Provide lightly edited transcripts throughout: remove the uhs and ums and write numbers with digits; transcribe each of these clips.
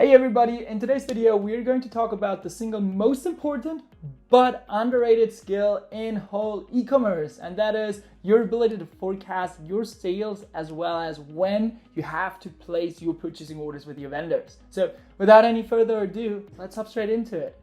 Hey everybody, in today's video we're going to talk about the single most important but underrated skill in whole e-commerce, and that is your ability to forecast your sales as well as when you have to place your purchasing orders with your vendors. So without any further ado, let's hop straight into it.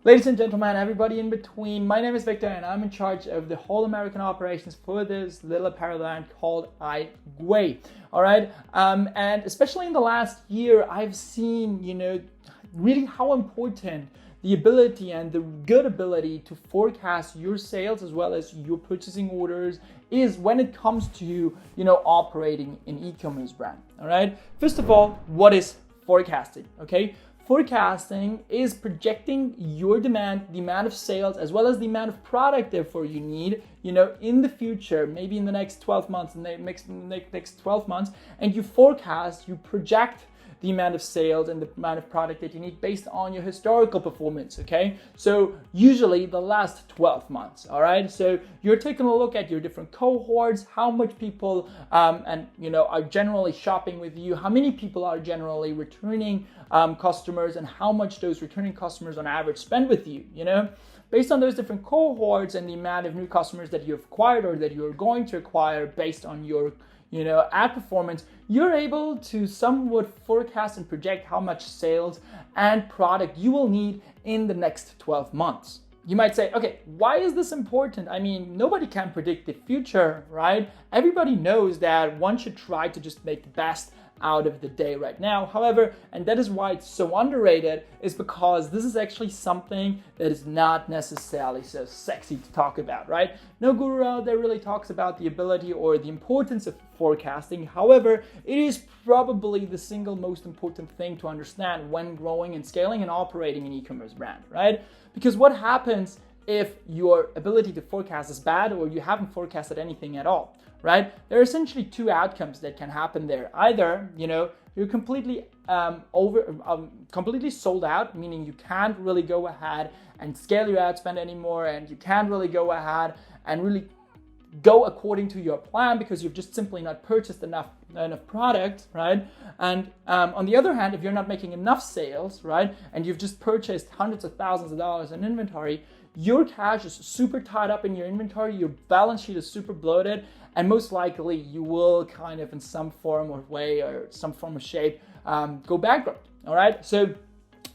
Ladies and gentlemen, everybody in between, my name is Victor and I'm in charge of the whole American operations for this little apparel brand called Ecom. All right, and especially in the last year, I've seen, really how important the ability and the good ability to forecast your sales as well as your purchasing orders is when it comes to, operating an e-commerce brand. All right, first of all, what is forecasting? Okay. Forecasting is projecting your demand, the amount of sales, as well as the amount of product therefore you need, in the future, maybe in the next 12 months, in the next 12 months, and you forecast, you project the amount of sales and the amount of product that you need based on your historical performance, okay? So usually the last 12 months, all right? So you're taking a look at your different cohorts, how much people are generally shopping with you, how many people are generally returning customers, and how much those returning customers on average spend with you, Based on those different cohorts and the amount of new customers that you've acquired or that you're going to acquire based on your ad performance, you're able to somewhat forecast and project how much sales and product you will need in the next 12 months. You might say, okay, why is this important? I mean, nobody can predict the future, right? Everybody knows that one should try to just make the best out of the day right now. However, and that is why it's so underrated, is because this is actually something that is not necessarily so sexy to talk about, right? No guru out there really talks about the ability or the importance of forecasting. However, it is probably the single most important thing to understand when growing and scaling and operating an e-commerce brand, right? Because what happens if your ability to forecast is bad or you haven't forecasted anything at all, right? There are essentially two outcomes that can happen there. Either, you're completely completely sold out, meaning you can't really go ahead and scale your ad spend anymore, and you can't really go ahead and really go according to your plan because you've just simply not purchased enough product, right? And on the other hand, if you're not making enough sales, right, and you've just purchased hundreds of thousands of dollars in inventory, your cash is super tied up in your inventory, your balance sheet is super bloated, and most likely you will kind of in some form or way or some form of shape go bankrupt, all right? So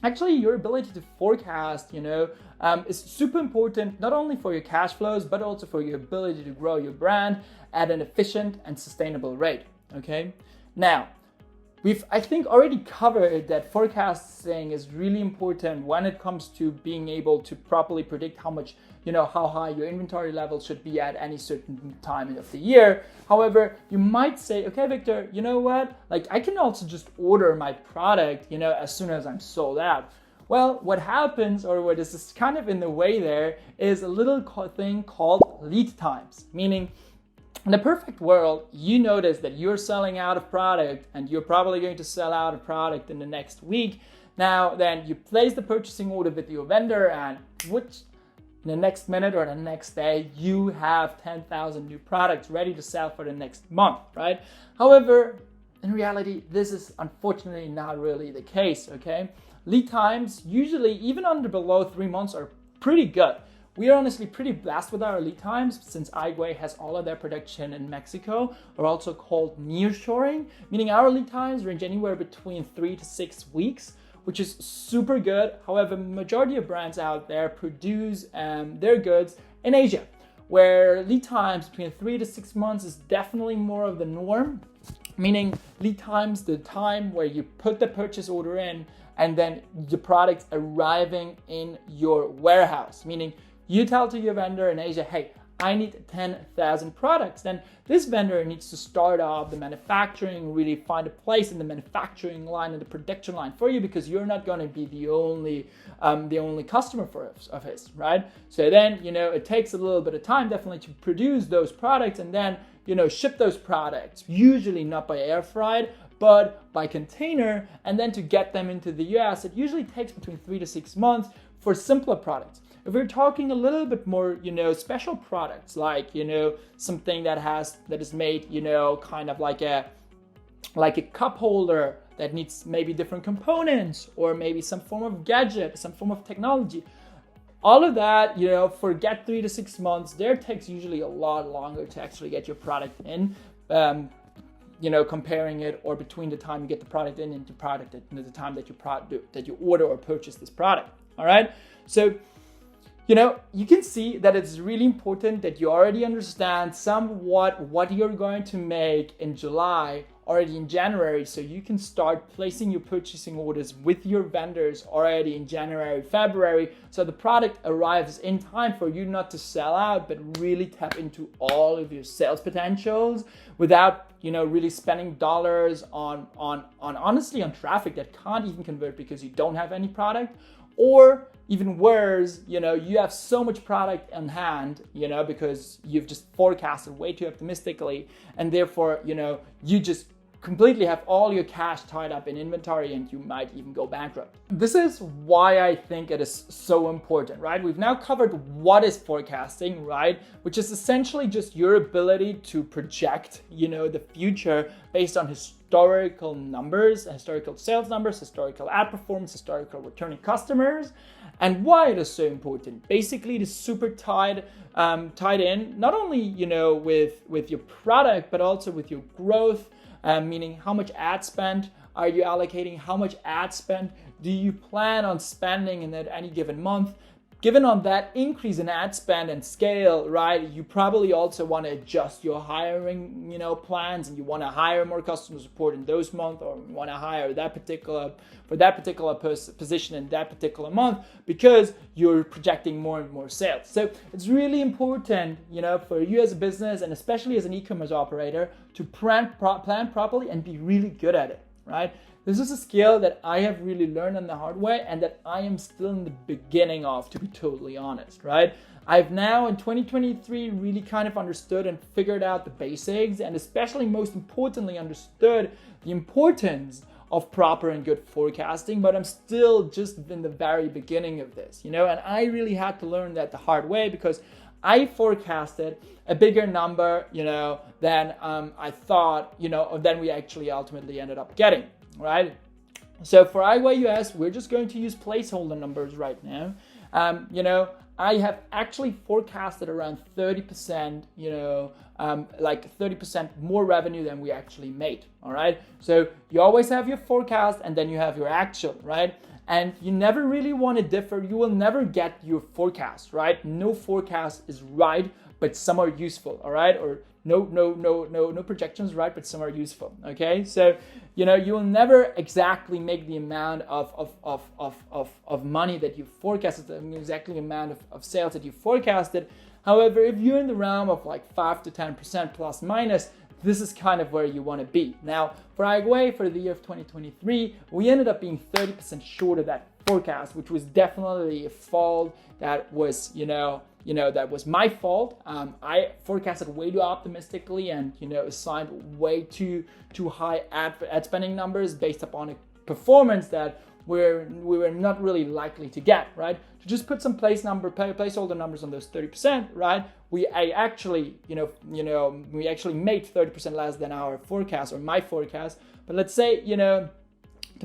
actually your ability to forecast, is super important, not only for your cash flows, but also for your ability to grow your brand at an efficient and sustainable rate, okay? Now, we've, I think, already covered that forecasting is really important when it comes to being able to properly predict how much, how high your inventory level should be at any certain time of the year. However, you might say, okay, Victor, you know what? Like, I can also just order my product, as soon as I'm sold out. Well, what happens, or what is kind of in the way there, is a little thing called lead times, meaning in the perfect world, you notice that you're selling out of product and you're probably going to sell out of product in the next week. Now, then you place the purchasing order with your vendor, and which in the next minute or the next day, you have 10,000 new products ready to sell for the next month, right? However, in reality, this is unfortunately not really the case, okay? Lead times, usually even under below 3 months, are pretty good. We are honestly pretty blessed with our lead times since Ecom has all of their production in Mexico, or also called nearshoring, meaning our lead times range anywhere between 3 to 6 weeks, which is super good. However, majority of brands out there produce their goods in Asia, where lead times between 3 to 6 months is definitely more of the norm, meaning lead times, the time where you put the purchase order in and then the product's arriving in your warehouse, meaning you tell to your vendor in Asia, hey, I need 10,000 products. Then this vendor needs to start off the manufacturing, really find a place in the manufacturing line and the production line for you, because you're not going to be the only customer of his, right? So then, it takes a little bit of time definitely to produce those products and then, ship those products, usually not by air freight, but by container, and then to get them into the US, it usually takes between 3 to 6 months for simpler products. If we're talking a little bit more, special products, like, something that is made, kind of like a cup holder that needs maybe different components, or maybe some form of gadget, some form of technology. All of that, for get 3 to 6 months, there takes usually a lot longer to actually get your product in. Comparing it, or between the time you get the product in and the time that you order or purchase this product. All right. So, you can see that it's really important that you already understand somewhat what you're going to make in July, already in January, so you can start placing your purchasing orders with your vendors already in January, February, so the product arrives in time for you not to sell out, but really tap into all of your sales potentials without, really spending dollars on honestly on traffic that can't even convert because you don't have any product. Or even worse, you have so much product on hand, because you've just forecasted way too optimistically, and therefore, you just completely have all your cash tied up in inventory, and you might even go bankrupt. This is why I think it is so important, right? We've now covered what is forecasting, right? Which is essentially just your ability to project, the future based on historical numbers, historical sales numbers, historical ad performance, historical returning customers, and why it is so important. Basically, it is super tied in, not only, with your product, but also with your growth, meaning how much ad spend are you allocating? How much ad spend do you plan on spending in that any given month? Given on that increase in ad spend and scale, right, you probably also want to adjust your hiring, plans, and you want to hire more customer support in those months, or you want to hire that particular position in that particular month because you're projecting more and more sales. So it's really important, for you as a business, and especially as an e-commerce operator, to plan properly and be really good at it, right? This is a skill that I have really learned on the hard way, and that I am still in the beginning of, to be totally honest, right? I've now in 2023 really kind of understood and figured out the basics, and especially most importantly understood the importance of proper and good forecasting, but I'm still just in the very beginning of this, and I really had to learn that the hard way, because I forecasted a bigger number, than I thought, than we actually ultimately ended up getting. Right? So for iWay US, we're just going to use placeholder numbers right now. I have actually forecasted around 30%, like 30% more revenue than we actually made. All right. So you always have your forecast, and then you have your actual, right? And you never really want to differ. You will never get your forecast, right? No forecast is right, but some are useful. All right. Or no projections, right? But some are useful. Okay. So, you will never exactly make the amount of money that you forecasted, exactly the amount of sales that you forecasted. However, if you're in the realm of like 5 to 10% plus minus, this is kind of where you want to be. Now, for iWay, for the year of 2023, we ended up being 30% short of that forecast, which was definitely a fault that was, that was my fault. I forecasted way too optimistically, and, assigned way too high ad spending numbers based upon a performance that we were not really likely to get, right? To just put some placeholder numbers on those 30%, right? We actually made 30% less than our forecast, or my forecast. But let's say, to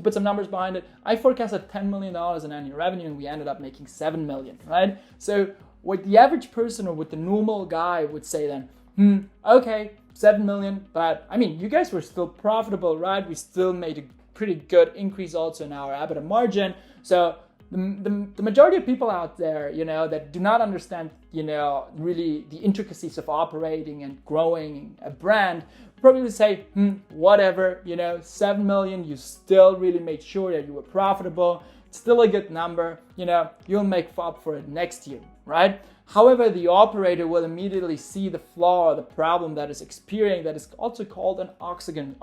put some numbers behind it, I forecasted $10 million in annual revenue, and we ended up making $7 million, right? So what the average person or what the normal guy would say then, okay, 7 million, but I mean, you guys were still profitable, right? We still made a pretty good increase also in our EBITDA margin. So the majority of people out there, that do not understand, really the intricacies of operating and growing a brand, probably say, whatever, 7 million, you still really made sure that you were profitable. It's still a good number, you'll make up for it next year, right? However, the operator will immediately see the flaw or the problem that is experiencing, that is also called an oxygen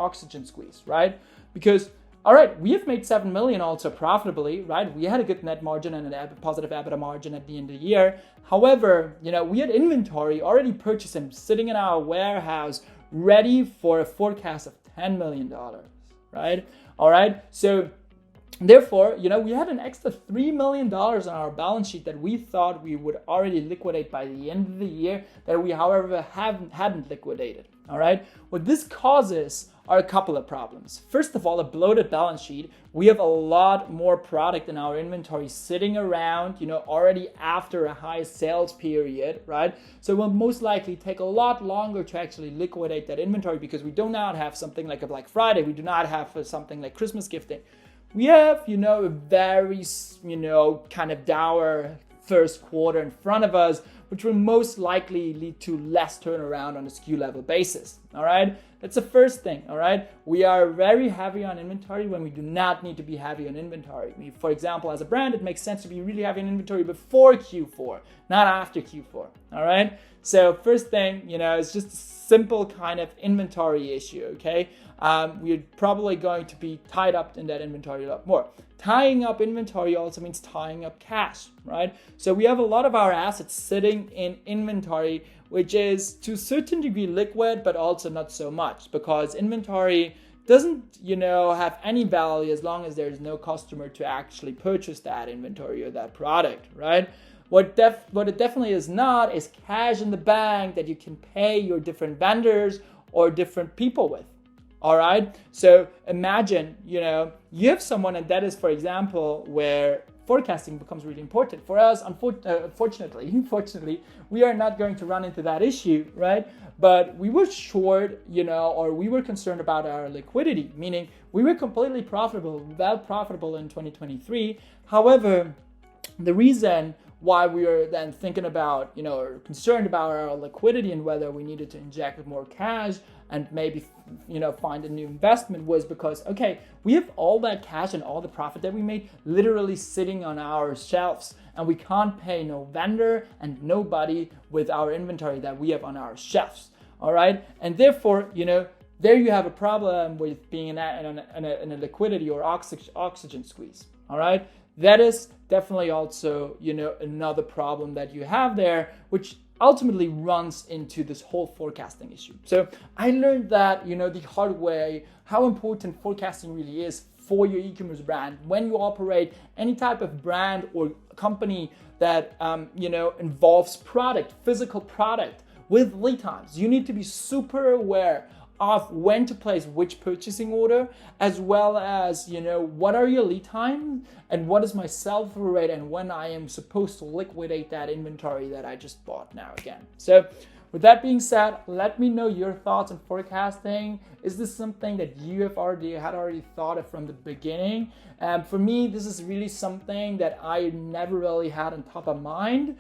squeeze, right? Because, all right, we have made 7 million also profitably, right? We had a good net margin and a positive EBITDA margin at the end of the year. However, we had inventory already purchased and sitting in our warehouse ready for a forecast of $10 million, right? All right, so Therefore, we had an extra $3 million on our balance sheet that we thought we would already liquidate by the end of the year, that we, however, hadn't liquidated. All right. What this causes are a couple of problems. First of all, a bloated balance sheet. We have a lot more product in our inventory sitting around, already after a high sales period, right? So it will most likely take a lot longer to actually liquidate that inventory because we do not have something like a Black Friday. We do not have something like Christmas gifting. We have, a very, kind of dour first quarter in front of us, which will most likely lead to less turnaround on a SKU level basis. All right. That's the first thing. All right. We are very heavy on inventory when we do not need to be heavy on inventory. For example, as a brand, it makes sense to be really heavy on inventory before Q4, not after Q4. All right. So first thing, it's just a simple kind of inventory issue. Okay. We're probably going to be tied up in that inventory a lot more. Tying up inventory also means tying up cash, right? So we have a lot of our assets sitting in inventory, which is to a certain degree liquid, but also not so much, because inventory doesn't, have any value as long as there's no customer to actually purchase that inventory or that product, right? What it definitely is not is cash in the bank that you can pay your different vendors or different people with. All right. So imagine, you have someone, and that is, for example, where forecasting becomes really important. For us, unfortunately, we are not going to run into that issue, right? But we were short, or we were concerned about our liquidity, meaning we were completely profitable in 2023. However, the reason why we were then thinking about, or concerned about our liquidity and whether we needed to inject more cash and maybe, find a new investment was because, okay, we have all that cash and all the profit that we made literally sitting on our shelves, and we can't pay no vendor and nobody with our inventory that we have on our shelves. All right. And therefore, there you have a problem with being in a liquidity or oxygen squeeze. All right. That is definitely also, another problem that you have there, which ultimately runs into this whole forecasting issue. So I learned that, the hard way, how important forecasting really is for your e-commerce brand when you operate any type of brand or company that, involves physical product with lead times. You need to be super aware of when to place which purchasing order, as well as, what are your lead times and what is my sell-through rate and when I am supposed to liquidate that inventory that I just bought now again. So with that being said, let me know your thoughts on forecasting. Is this something that you had already thought of from the beginning? For me, this is really something that I never really had on top of mind.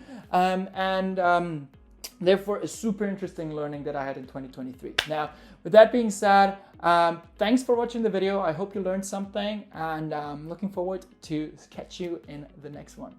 Therefore, a super interesting learning that I had in 2023. Now, with that being said, thanks for watching the video. I hope you learned something, and I'm looking forward to catch you in the next one.